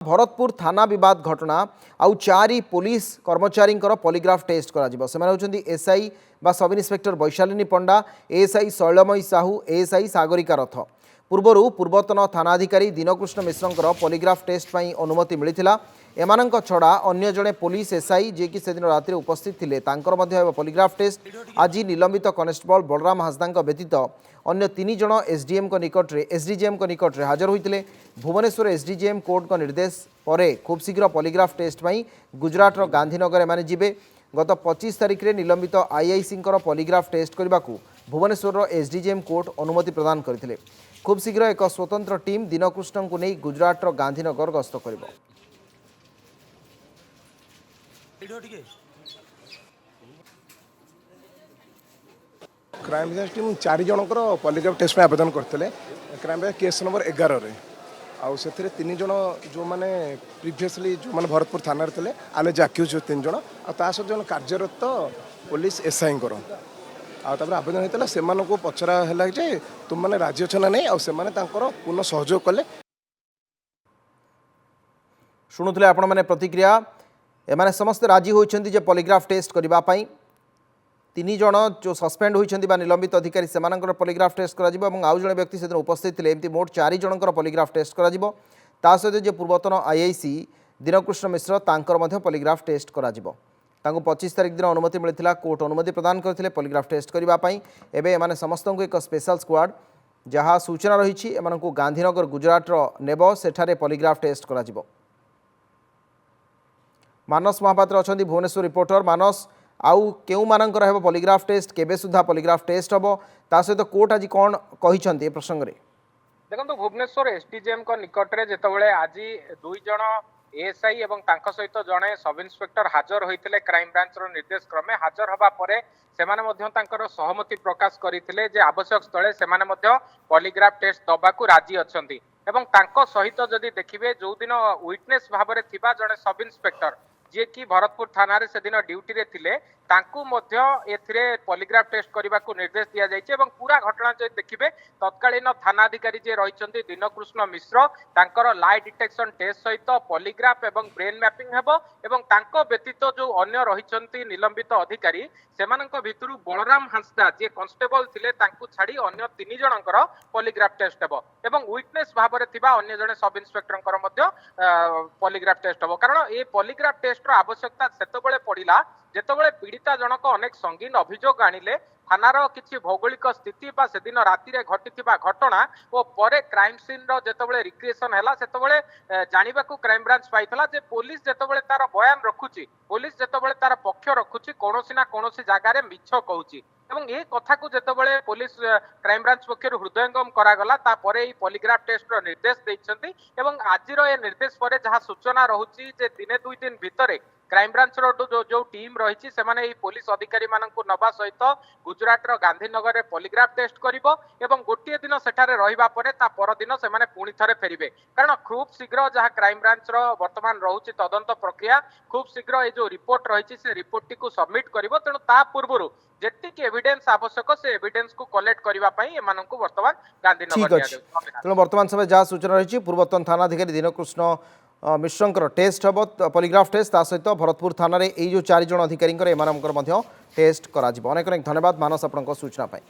भरतपुर थाना विवाद घटना आउ चारि पुलिस कर्मचारी पॉलीग्राफ टेस्ट होती एसआई बा सब इन्स्पेक्टर वैशालिनी पंडा, एएसआई शैलमयी साहू, एएसआई सागरिका रथ। पूर्वतन थानाधिकारी दीनकृष्ण मिश्र पॉलीग्राफ टेस्ट पर अनुमति मिलता। एमानंक छड़ा अन्य जड़े पुलिस एसआई जे कि सेदिन रात्रि उपस्थित थिले तांकर पॉलीग्राफ टेस्ट। आज निलंबित कनेस्टेबल बलराम हांसदा व्यतीत अन्य 3 जण एसडीएम को निकट रे हाजर होते। भुवनेश्वर एसडीजेएम कोर्ट को निर्देश पर खूब शीघ्र पॉलीग्राफ टेस्ट पर गुजरात गांधीनगर एमाने जिबे। गत 25 तारिख में निलंबित आईआईसी पॉलीग्राफ टेस्ट करने को भुवनेश्वर एसडीजेएम कोर्ट अनुमति प्रदान करते। खूब शीघ्र एक स्वतंत्र टीम दीनकृष्ण को नहीं गुजरात गांधीनगर गस्त कर। क्राइम ब्रांच टीम 4 जनकर पॉलीग्राफ टेस्ट में आवेदन करते। क्राइम ब्रांच केस नंबर 11 रे आउ से 3 जन जो मैंने प्रीवियसली जो मैंने भरतपुर थाना थे आलेज आक्यूज 3 जन आ जन कार्यरत पुलिस एसआई आवेदन होता से पचरा है जे तुम मैंने राजी अच्छा ना नहीं पुनः सहयोग कले। शुणुले आपण मैंने प्रतिक्रिया एमाने समस्त राजी होइछन्ति जे पॉलीग्राफ टेस्ट करने। 3 जण जो सस्पेंड होइछन्ति बा निलंबित अधिकारी सेमानकर पॉलीग्राफ टेस्ट करा जिवो एवं आउ जणे व्यक्ति सेदिन उपस्थित थिले। एमती मोट 4 जनकर पॉलीग्राफ टेस्ट करा जिवो। ता सहित जे पूर्वतन आईआईसी दीनकृष्ण मिश्र तांकर मध्य पॉलीग्राफ टेस्ट करा जिवो। तांको 25 तारिख दिन अनुमति मिलता। कोर्ट अनुमति प्रदान करथिले पॉलीग्राफ टेस्ट करने। एबे एमाने समस्तଙ୍କୁ एक स्पेशल स्क्वाड जहाँ सूचना रही एमानଙ୍କୁ गांधीनगर गुजरात नेब सेठारे पॉलीग्राफ टेस्ट करा जिवो। मानस महापात्र अच्छा भुवनेश्वर रिपोर्टर। मानस आउ केउ मानकर हेबो पॉलीग्राफ टेस्ट केबे सुधा पॉलीग्राफ टेस्ट हबो ता सहित कोर्ट आज कोन कहिसंती ए प्रसंग रे? देखो भुवनेश्वर एसडीजेएम को निकट रे जेतबेले आज 2 जण एएसआई एवं तांको सहित जणे सब इन्स्पेक्टर हाजर होइतिले क्राइम ब्रांच रो निर्देश क्रमे हाजर हबा परे सेमाने मध्य तांकर सहमति प्रकाश करितिले जे आवश्यक स्थले सेमाने मध्य पॉलीग्राफ टेस्ट दबाकू राजी अछंती। एवं तांको सहित जदि देखिबे जो दिन विटनेस भाबरे थिबा जणे सब इन्स्पेक्टर जे कि भरतपुर थाना रे से दिन ड्यूटी रे थिले तांकू मध्य एथिरे पॉलीग्राफ टेस्ट करने को निर्देश दिया जायछि। एवं पूरा घटना जो देखिबे तत्कालीन थानाधिकारी जे रहिछन्ति दीनकृष्ण मिश्र तांकर लाई डिटेक्शन टेस्ट सहित पॉलीग्राफ एवं ब्रेन मैपिंग हेबो। एवं तांको व्यतीत जो अन्य रहिछन्ति निलंबित अधिकारी सेमानक भितरु बलराम हांसदा जे कांस्टेबल थिले तांकू छाड़ी अन्य 3 जनकर पॉलीग्राफ टेस्ट हेबो। एवं विटनेस भाबरे थिबा अन्य जने सब इन्स्पेक्टरकर मध्य पॉलीग्राफ टेस्ट हेबो। कारण ए पॉलीग्राफ टेस्ट रो आवश्यकता सेतबेले पड़िला जेतबेले पीड़िता जनक अनेक संगीन अभियोग आनिले थानार किछि भौगोलिक स्थिति बा सेदिन राति रे घटिथिबा घटना ओ परे क्राइम सीन रो जेतबेले रिक्रिएशन हैला सेतबेले जानिबाकू क्राइम ब्रांच पाइथला जे पुलिस जेतबेले तार बयान रखुची पुलिस जेतबेले तार पक्ष रखुची कोनोसी ना कोनोसी जागा रे मिछ कहूची। एवं ए कथा को जेतबेले पुलिस क्राइम ब्रांच पक्षरु हृदयंगम करागला ता परे ई पॉलीग्राफ टेस्ट रो निर्देश दैछन्ती। एवं आजिरो ए निर्देश परे जहा सूचना रहुची जे दिने 2 दिन भितरे क्राइम ब्रांच रो जो टीम रही सेमाने ई पुलिस अधिकारी माननकु नबा सहित गुजरात रो गांधीनगर रे पॉलीग्राफ टेस्ट करिवो। एवं गोटिए दिन सेठारे रहिबा परे ता पर दिन सेमाने पुणी थरे फेरिबे। कारण खूब शीघ्र जहा क्राइम ब्रांच रो वर्तमान रहुची तदंत प्रक्रिया खूब शीघ्र ए जो रिपोर्ट रही से रिपोर्ट टी सबमिट करिवो। तेणु ता पूर्वरु जेतिक एविडेंस आवश्यक से एविडेंस को कलेक्ट करबा पई एमाननकु वर्तमान गांधीनगर दिया जाय। तेणु वर्तमान समय जहा सूचना रही पूर्वतन थानाधिकारी दीनकृष्ण मिश्र टेस्ट हम पॉलीग्राफ टेस्ट ता सहित भरतपुर थाना रे जो 4 जण अधिकारी टेस्ट करा। अनेक अनेक धन्यवाद मानस आपन सूचना पाई।